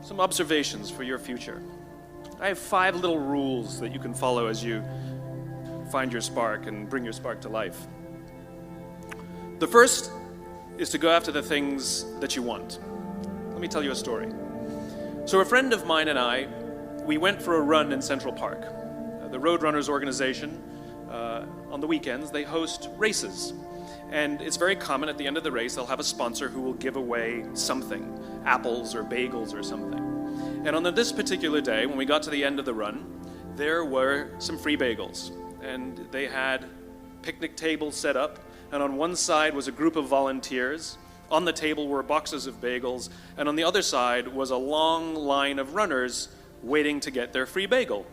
some observations for your future. I have 5 little rules that you can follow as you find your spark and bring your spark to life. The first is to go after the things that you want. Let me tell you a story. So a friend of mine and I, we went for a run in Central Park. The Roadrunners organization, on the weekends, they host races. And it's very common at the end of the race, they'll have a sponsor who will give away something, apples or bagels or something. And on this particular day, when we got to the end of the run, there were some free bagels. And they had picnic tables set up, and on one side was a group of volunteers. On the table were boxes of bagels, and on the other side was a long line of runners waiting to get their free bagel.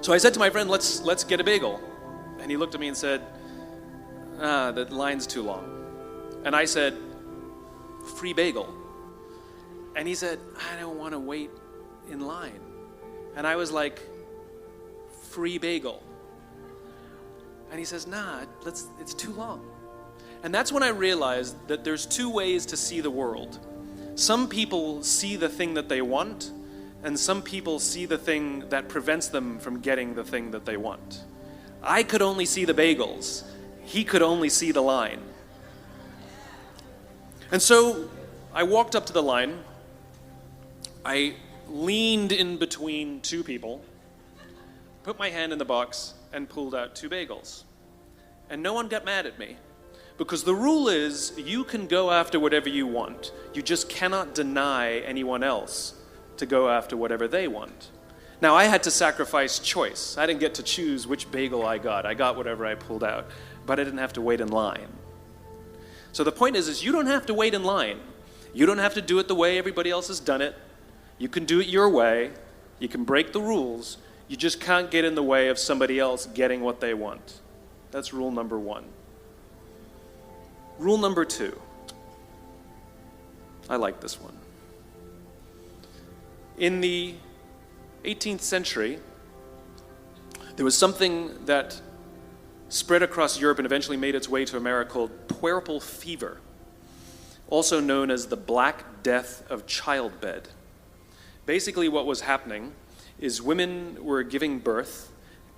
So I said to my friend, let's get a bagel. And he looked at me and said, the line's too long. And I said, free bagel. And he said, I don't want to wait in line. And I was like, free bagel. And he says, it's too long. And that's when I realized that there's 2 ways to see the world. Some people see the thing that they want, and some people see the thing that prevents them from getting the thing that they want. I could only see the bagels. He could only see the line. And so I walked up to the line. I leaned in between 2 people, put my hand in the box, and pulled out 2 bagels. And no one got mad at me, because the rule is you can go after whatever you want. You just cannot deny anyone else to go after whatever they want. Now, I had to sacrifice choice. I didn't get to choose which bagel I got. I got whatever I pulled out, but I didn't have to wait in line. So the point is you don't have to wait in line. You don't have to do it the way everybody else has done it. You can do it your way. You can break the rules. You just can't get in the way of somebody else getting what they want. That's rule number 1. Rule number 2. I like this one. In the 18th century, there was something that spread across Europe and eventually made its way to America called puerperal fever, also known as the Black Death of childbed. Basically what was happening is women were giving birth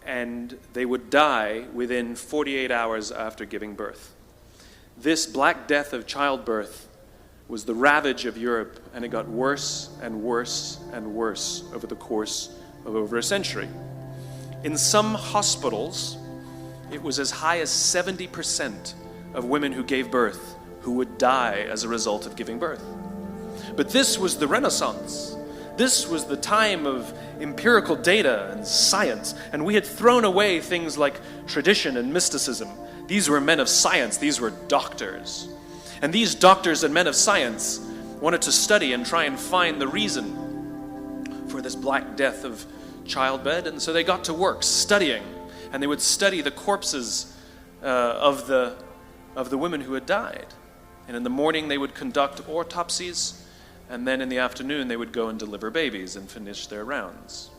and they would die within 48 hours after giving birth. This Black Death of childbirth was the ravage of Europe, and it got worse and worse and worse over the course of over a century. In some hospitals, it was as high as 70% of women who gave birth who would die as a result of giving birth. But this was the Renaissance. This was the time of empirical data and science, and we had thrown away things like tradition and mysticism. These were men of science. These were doctors. And these doctors and men of science wanted to study and try and find the reason for this Black Death of childbed, and so they got to work studying, and they would study the corpses of the women who had died. And in the morning they would conduct autopsies, and then in the afternoon they would go and deliver babies and finish their rounds.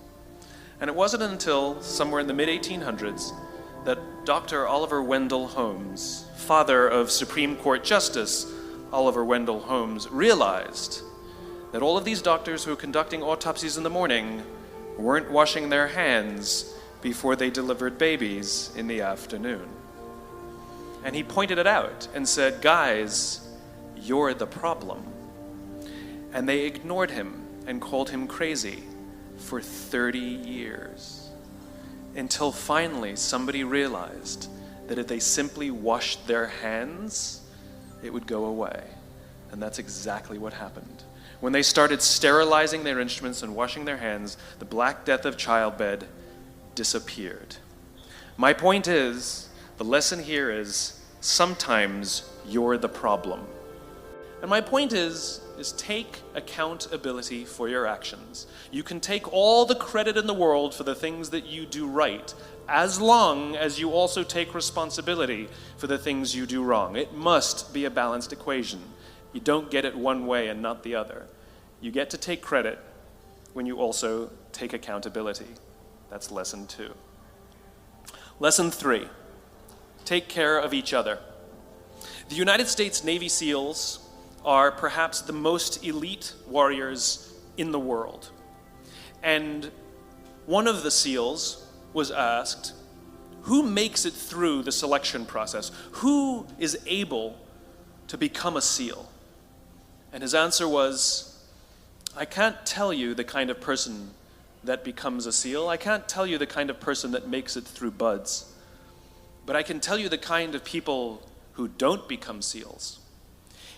And it wasn't until somewhere in the mid-1800s that Dr. Oliver Wendell Holmes, father of Supreme Court Justice Oliver Wendell Holmes, realized that all of these doctors who were conducting autopsies in the morning weren't washing their hands before they delivered babies in the afternoon. And he pointed it out and said, guys, you're the problem. And they ignored him and called him crazy for 30 years. Until finally somebody realized that if they simply washed their hands, it would go away. And that's exactly what happened. When they started sterilizing their instruments and washing their hands, the Black Death of childbed disappeared. My point is, the lesson here is, sometimes you're the problem. And my point is take accountability for your actions. You can take all the credit in the world for the things that you do right, as long as you also take responsibility for the things you do wrong. It must be a balanced equation. You don't get it one way and not the other. You get to take credit when you also take accountability. That's lesson 2. Lesson 3, take care of each other. The United States Navy SEALs are perhaps the most elite warriors in the world. And one of the SEALs was asked, who makes it through the selection process? Who is able to become a SEAL? And his answer was, I can't tell you the kind of person that becomes a SEAL. I can't tell you the kind of person that makes it through BUD/S. But I can tell you the kind of people who don't become SEALs.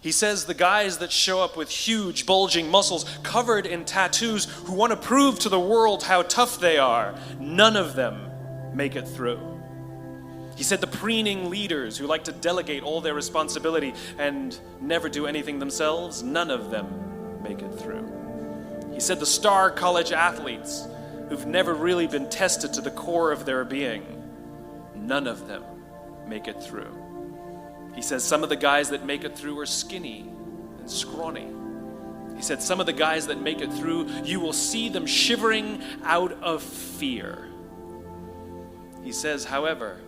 He says the guys that show up with huge, bulging muscles, covered in tattoos, who want to prove to the world how tough they are, none of them make it through. He said the preening leaders who like to delegate all their responsibility and never do anything themselves, none of them make it through. He said the star college athletes who've never really been tested to the core of their being, none of them make it through. He says some of the guys that make it through are skinny and scrawny. He said some of the guys that make it through, you will see them shivering out of fear. He says, however,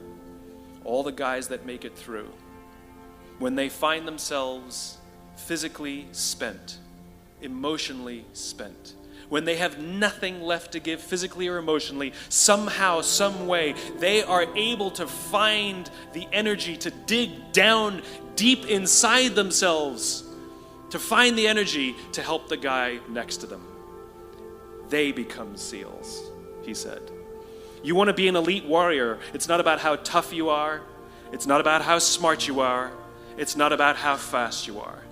all the guys that make it through, when they find themselves physically spent, emotionally spent, when they have nothing left to give physically or emotionally, somehow, some way, they are able to find the energy to dig down deep inside themselves, to find the energy to help the guy next to them. They become SEALs, he said. You want to be an elite warrior. It's not about how tough you are. It's not about how smart you are. It's not about how fast you are.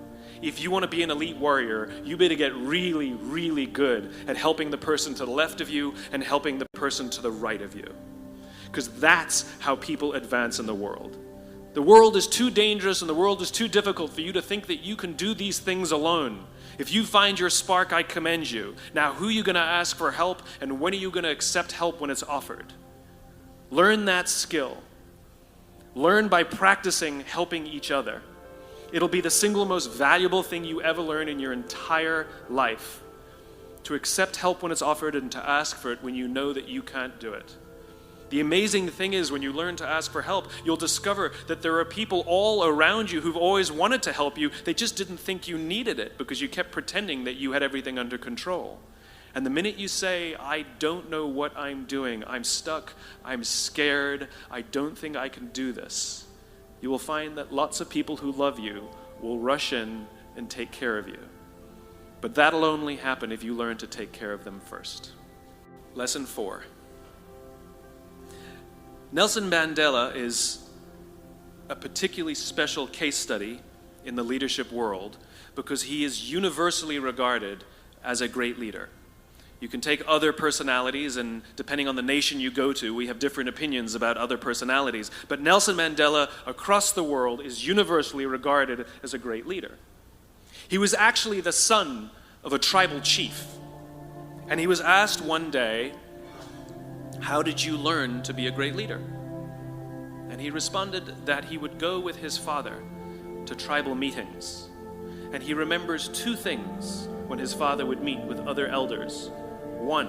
If you want to be an elite warrior, you better get really, really good at helping the person to the left of you and helping the person to the right of you. Because that's how people advance in the world. The world is too dangerous and the world is too difficult for you to think that you can do these things alone. If you find your spark, I commend you. Now, who are you going to ask for help, and when are you going to accept help when it's offered? Learn that skill. Learn by practicing helping each other. It'll be the single most valuable thing you ever learn in your entire life. To accept help when it's offered and to ask for it when you know that you can't do it. The amazing thing is when you learn to ask for help, you'll discover that there are people all around you who've always wanted to help you. They just didn't think you needed it because you kept pretending that you had everything under control. And the minute you say, I don't know what I'm doing, I'm stuck, I'm scared, I don't think I can do this, you will find that lots of people who love you will rush in and take care of you. But that'll only happen if you learn to take care of them first. Lesson 4. Nelson Mandela is a particularly special case study in the leadership world because he is universally regarded as a great leader. You can take other personalities, and depending on the nation you go to, we have different opinions about other personalities. But Nelson Mandela, across the world, is universally regarded as a great leader. He was actually the son of a tribal chief. And he was asked one day, how did you learn to be a great leader? And he responded that he would go with his father to tribal meetings. And he remembers two things when his father would meet with other elders. One,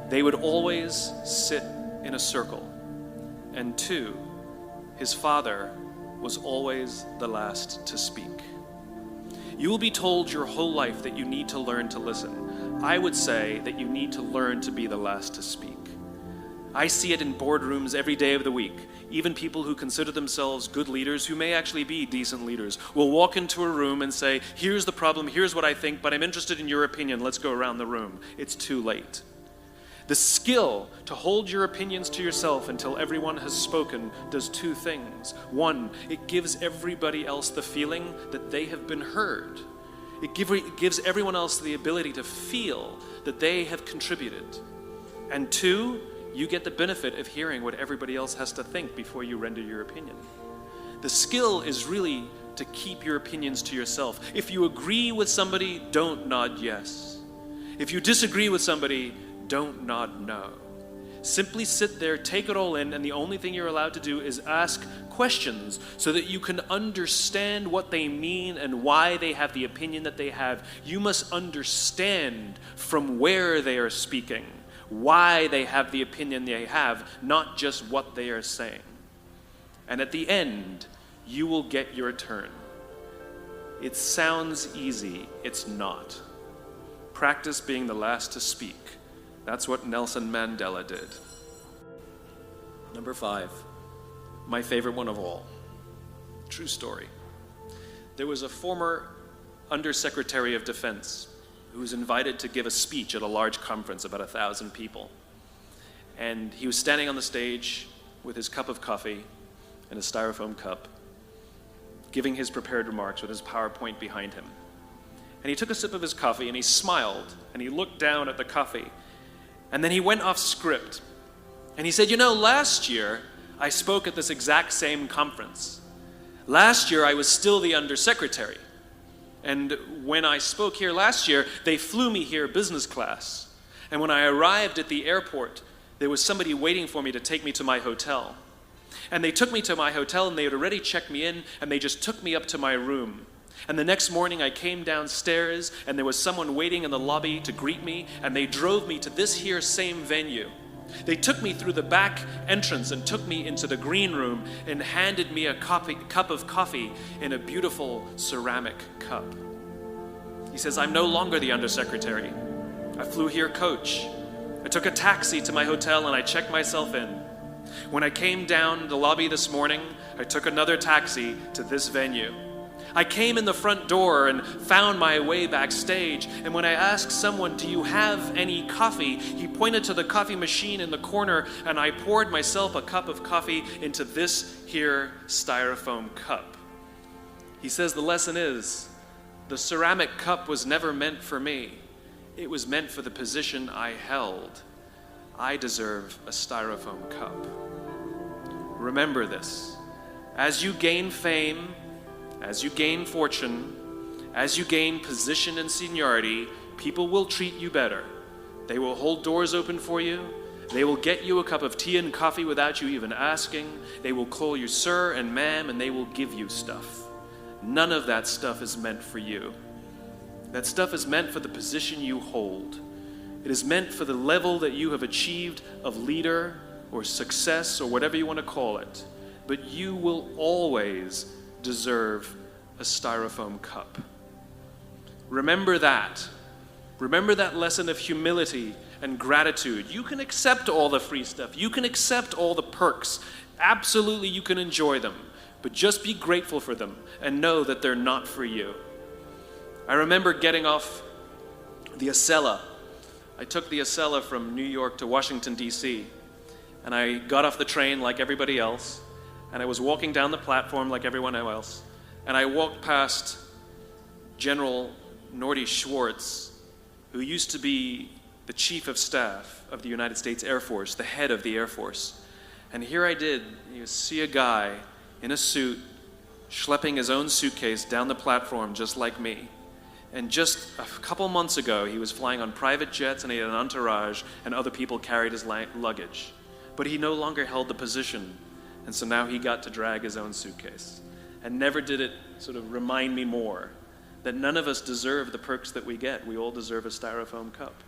they would always sit in a circle. And two, his father was always the last to speak. You will be told your whole life that you need to learn to listen. I would say that you need to learn to be the last to speak. I see it in boardrooms every day of the week. Even people who consider themselves good leaders, who may actually be decent leaders, will walk into a room and say, here's the problem, here's what I think, but I'm interested in your opinion, let's go around the room. It's too late. The skill to hold your opinions to yourself until everyone has spoken does two things. One, it gives everybody else the feeling that they have been heard. It gives everyone else the ability to feel that they have contributed. And two, you get the benefit of hearing what everybody else has to think before you render your opinion. The skill is really to keep your opinions to yourself. If you agree with somebody, don't nod yes. If you disagree with somebody, don't nod no. Simply sit there, take it all in, and the only thing you're allowed to do is ask questions so that you can understand what they mean and why they have the opinion that they have. You must understand from where they are speaking, why they have the opinion they have, not just what they are saying. And at the end, you will get your turn. It sounds easy. It's not. practice being the last to speak. That's what Nelson Mandela did. Number 5, my favorite one of all. True story. There was a former Undersecretary of Defense who was invited to give a speech at a large conference, about 1,000 people. And he was standing on the stage with his cup of coffee and a styrofoam cup, giving his prepared remarks with his PowerPoint behind him. And he took a sip of his coffee and he smiled and he looked down at the coffee. And then he went off script. And he said, last year I spoke at this exact same conference. Last year I was still the undersecretary. And when I spoke here last year, they flew me here business class. And when I arrived at the airport, there was somebody waiting for me to take me to my hotel. And they took me to my hotel and they had already checked me in and they just took me up to my room. And the next morning I came downstairs and there was someone waiting in the lobby to greet me and they drove me to this here same venue. They took me through the back entrance and took me into the green room and handed me a cup of coffee in a beautiful ceramic cup. He says, I'm no longer the undersecretary. I flew here coach. I took a taxi to my hotel and I checked myself in. When I came down the lobby this morning, I took another taxi to this venue. I came in the front door and found my way backstage, and when I asked someone, do you have any coffee? He pointed to the coffee machine in the corner, and I poured myself a cup of coffee into this here styrofoam cup. He says the lesson is, the ceramic cup was never meant for me. It was meant for the position I held. I deserve a styrofoam cup. Remember this. As you gain fame, as you gain fortune, as you gain position and seniority, people will treat you better. They will hold doors open for you. They will get you a cup of tea and coffee without you even asking. They will call you sir and ma'am, and they will give you stuff. None of that stuff is meant for you. That stuff is meant for the position you hold. It is meant for the level that you have achieved of leader or success or whatever you want to call it. But you will always deserve a styrofoam cup. Remember that. Remember that lesson of humility and gratitude. You can accept all the free stuff. You can accept all the perks. Absolutely, you can enjoy them. But just be grateful for them and know that they're not for you. I remember getting off the Acela. I took the Acela from New York to Washington, D.C. And I got off the train like everybody else. And I was walking down the platform like everyone else. And I walked past General Norty Schwartz, who used to be the chief of staff of the United States Air Force, the head of the Air Force. And here I did, see a guy in a suit schlepping his own suitcase down the platform just like me. And just a couple months ago, he was flying on private jets and he had an entourage and other people carried his luggage. But he no longer held the position. And so now he got to drag his own suitcase. And never did it sort of remind me more that none of us deserve the perks that we get. We all deserve a styrofoam cup.